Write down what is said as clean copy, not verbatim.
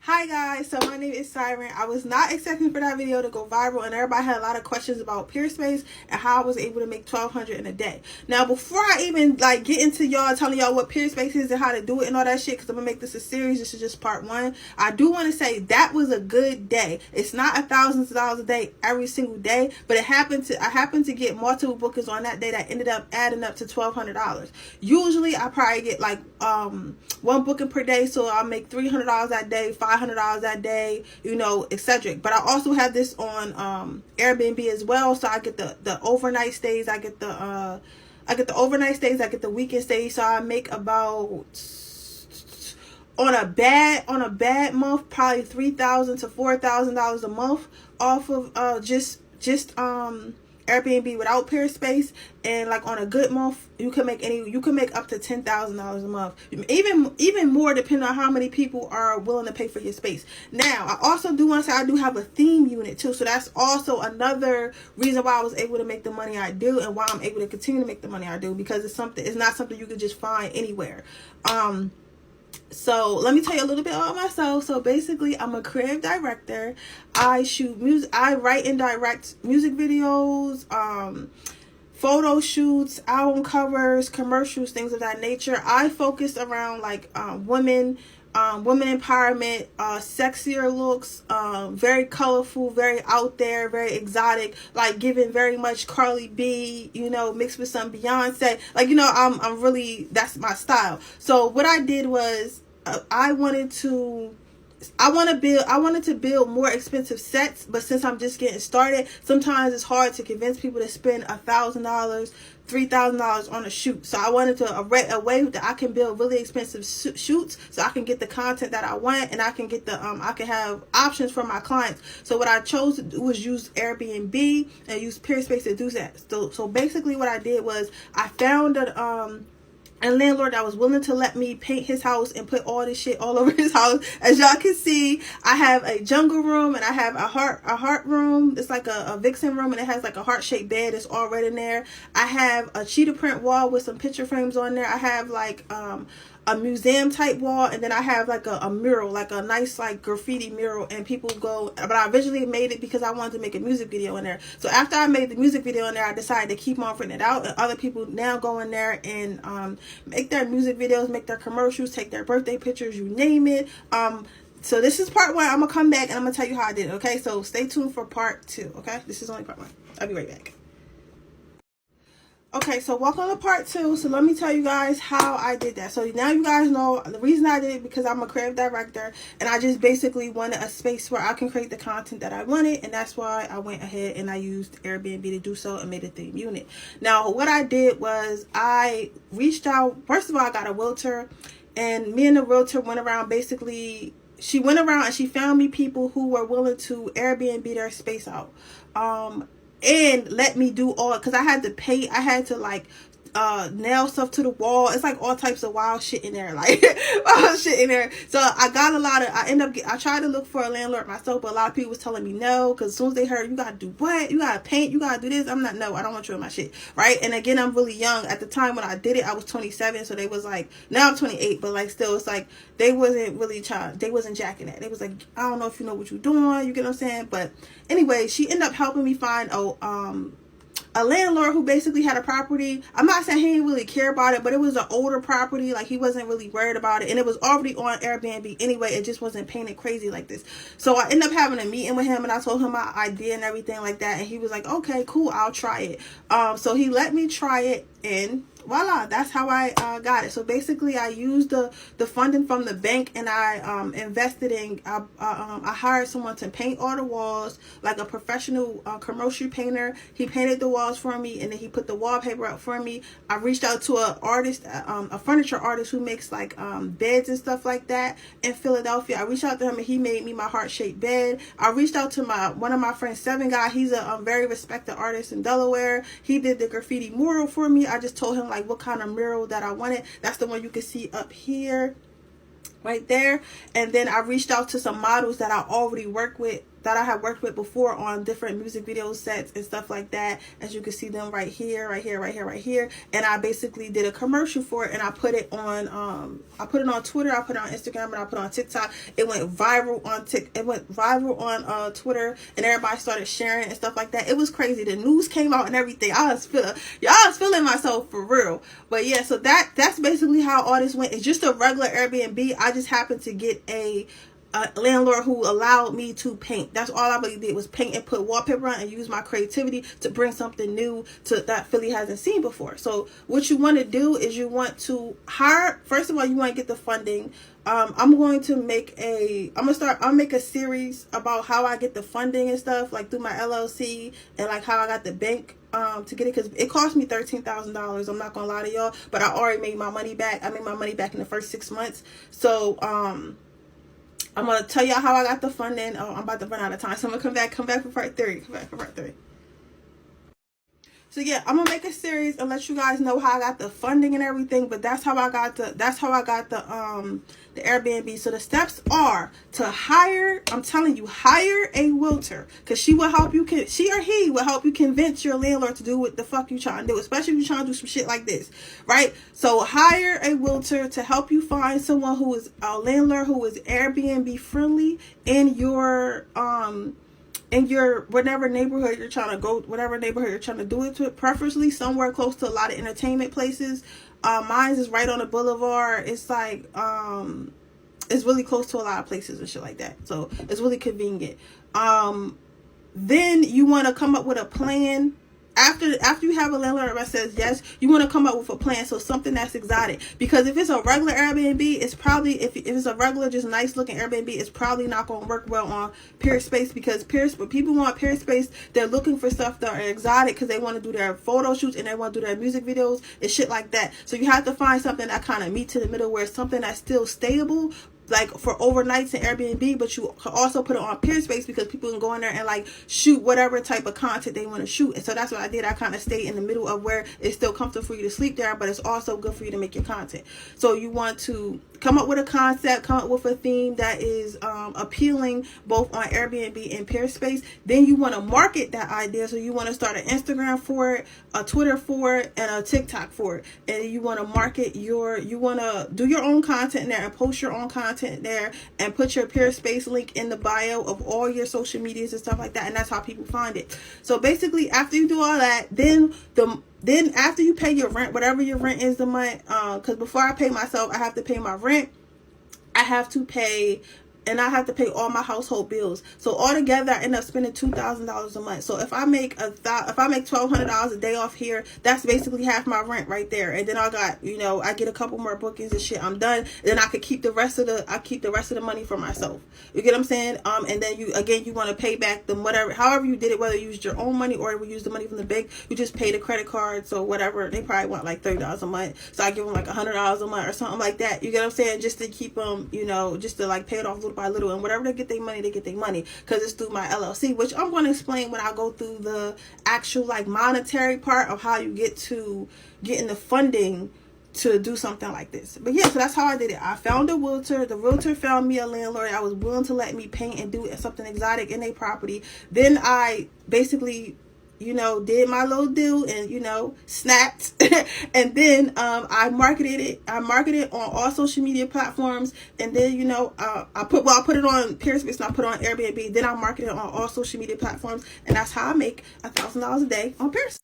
Hi guys, so my name is Siren. I was not expecting for that video to go viral, and everybody had a lot of questions about PeerSpace and how I was able to make $1,200 in a day. Now, before I even get into y'all telling y'all what PeerSpace is and how to do it and all that shit, because I'm gonna make this a series, this is just part one. I do want to say that was a good day. It's not thousands of dollars a day every single day, but I happened to get multiple bookings on that day that ended up adding up to $1,200. Usually, I probably get one booking per day, so I'll make $300 that day, $500 that day, etc. But I also have this on Airbnb as well, so I get the overnight stays, I get the overnight stays, I get the weekend stays, so I make about, on a bad month, probably $3,000 to $4,000 a month off of just Airbnb without PeerSpace. And on a good month, you can make up to $10,000 a month, even more, depending on how many people are willing to pay for your space. Now, I also do want to say I do have a theme unit too, so that's also another reason why I was able to make the money I do, and why I'm able to continue to make the money I do, because it's not something you can just find anywhere. So let me tell you a little bit about myself. So basically, I'm a creative director. I shoot music. I write and direct music videos, photo shoots, album covers, commercials, things of that nature. I focus around women empowerment, sexier looks, very colorful, very out there, very exotic, giving very much Carly B, mixed with some Beyonce. I'm really, that's my style. So what I did was, I wanted to build more expensive sets, but since I'm just getting started, sometimes it's hard to convince people to spend $1,000, $3,000 on a shoot. So I wanted a way that I can build really expensive shoots, so I can get the content that I want, and I can get I can have options for my clients. So what I chose to do was use Airbnb and use PeerSpace to do that. So basically what I did was, I found a landlord that was willing to let me paint his house and put all this shit all over his house. As y'all can see, I have a jungle room, and I have a heart room. It's like a vixen room, and it has a heart-shaped bed. It's all right in there. I have a cheetah print wall with some picture frames on there. I have a museum type wall, and then I have a mural, a nice graffiti mural, and people go, but I originally made it because I wanted to make a music video in there. So after I made the music video in there, I decided to keep on printing it out, and other people now go in there and make their music videos, make their commercials, take their birthday pictures, you name it. So this is part one. I'm gonna come back and I'm gonna tell you how I did it, okay? So stay tuned for part two, okay? This is only part one. I'll be right back. Okay, so welcome to part two. So let me tell you guys how I did that. So now you guys know the reason I did it, because I'm a creative director, and I just basically wanted a space where I can create the content that I wanted, and that's why I went ahead and I used Airbnb to do so and made a theme unit. Now, what I did was, I reached out. First of all, I got a realtor, and me and the realtor went around. Basically, she went around and she found me people who were willing to Airbnb their space out. And let me do all, because I had to paint, I had to nail stuff to the wall. It's all types of wild shit in there, wild shit in there. So I got I tried to look for a landlord myself, but a lot of people was telling me no, because as soon as they heard, you gotta do what? You gotta paint, you gotta do this. I'm not, no, I don't want you in my shit, right? And again, I'm really young. At the time when I did it, I was 27, so they was now I'm 28, but still, it's they wasn't really they wasn't jacking that. They was I don't know if you know what you're doing, you get what I'm saying? But anyway, she ended up helping me find a landlord who basically had a property. I'm not saying he didn't really care about it, but it was an older property. He wasn't really worried about it, and it was already on Airbnb anyway. It just wasn't painted crazy like this. So I ended up having a meeting with him, and I told him my idea and everything like that, and he was like, okay, cool, I'll try it. So he let me try it, and voila, that's how I got it. So basically, I used the funding from the bank, and I invested in, I hired someone to paint all the walls, a professional commercial painter. He painted the walls for me, and then he put the wallpaper up for me. I reached out to an artist, a furniture artist who makes beds and stuff like that in Philadelphia. I reached out to him, and he made me my heart-shaped bed. I reached out to one of my friends, Seven Guy. He's a very respected artist in Delaware. He did the graffiti mural for me. I just told him what kind of mural that I wanted. That's the one you can see up here, right there. And then I reached out to some models that I already work with that I have worked with before on different music video sets and stuff like that. As you can see them right here, right here, right here, right here. And I basically did a commercial for it, and I put it on Twitter, I put it on Instagram, and I put it on TikTok. It went viral on Twitter, and everybody started sharing and stuff like that. It was crazy. The news came out and everything. I was feeling myself for real. But yeah, so that's basically how all this went. It's just a regular Airbnb. I just happened to get a landlord who allowed me to paint. That's all I really did was paint and put wallpaper on and use my creativity to bring something new to that Philly hasn't seen before. So what you want to do is you want to hire, first of all, you want to get the funding. I'm going to make I'll make a series about how I get the funding and stuff, like through my LLC, and like how I got the bank to get it, because it cost me $13,000. I'm not gonna lie to y'all, but I already made my money back. I made my money back in the first 6 months. So I'm going to tell y'all how I got the funding. Oh, I'm about to run out of time. So I'm going to come back for part 3. So yeah, I'm going to make a series and let you guys know how I got the funding and everything. But that's how I got the Airbnb. So the steps are to hire, I'm telling you, hire a realtor, because she or he will help you convince your landlord to do what the fuck you trying to do, especially if you're trying to do some shit like this, right? So hire a realtor to help you find someone who is a landlord who is Airbnb friendly in your whatever neighborhood you're trying to go, whatever neighborhood you're trying to do it to, preferably somewhere close to a lot of entertainment places. Mine is right on the boulevard. It's like it's really close to a lot of places and shit like that, so it's really convenient. Then you want to come up with a plan. After you have a landlord that says yes, you want to come up with a plan. So something that's exotic, because if it's a regular Airbnb, it's probably, if it's a regular just nice looking Airbnb, it's probably not going to work well on PeerSpace, because when people want PeerSpace, they're looking for stuff that are exotic because they want to do their photo shoots and they want to do their music videos and shit like that. So you have to find something that kind of meets in the middle, where it's something that's still stable, like for overnights in Airbnb, but you can also put it on PeerSpace because people can go in there and like shoot whatever type of content they want to shoot. And so that's what I did. I kind of stayed in the middle of where it's still comfortable for you to sleep there, but it's also good for you to make your content. So you want to come up with a concept, come up with a theme that is appealing both on Airbnb and PeerSpace. Then you want to market that idea. So you want to start an Instagram for it, a Twitter for it, and a TikTok for it. And you want to market you want to do your own content there and post your own content there and put your PeerSpace link in the bio of all your social medias and stuff like that. And that's how people find it. So basically, after you do all that, then after you pay your rent, whatever your rent is the month, because before I pay myself, I have to pay my rent. I have to pay all my household bills. So altogether, I end up spending $2,000 a month. So if I make $1,200 a day off here, that's basically half my rent right there. And then I got, I get a couple more bookings and shit. I'm done. And then I could keep the rest of the money for myself. You get what I'm saying? And then you want to pay back the however you did it, whether you used your own money or you used the money from the bank, you just pay the credit card. So whatever, they probably want like $30 a month. So I give them like $100 a month or something like that. You get what I'm saying? Just to keep them, just to like pay it off little by little, and whatever they get their money, because it's through my LLC, which I'm going to explain when I go through the actual like monetary part of how you get to getting the funding to do something like this. But yeah, so that's how I did it. I found a realtor. The realtor found me a landlord that was willing to let me paint and do something exotic in their property. Then I basically did my little deal and, snapped. And then I marketed it. I marketed on all social media platforms. And then, I put it on PeerSpace and I put it on Airbnb. Then I marketed it on all social media platforms. And that's how I make $1,000 a day on PeerSpace.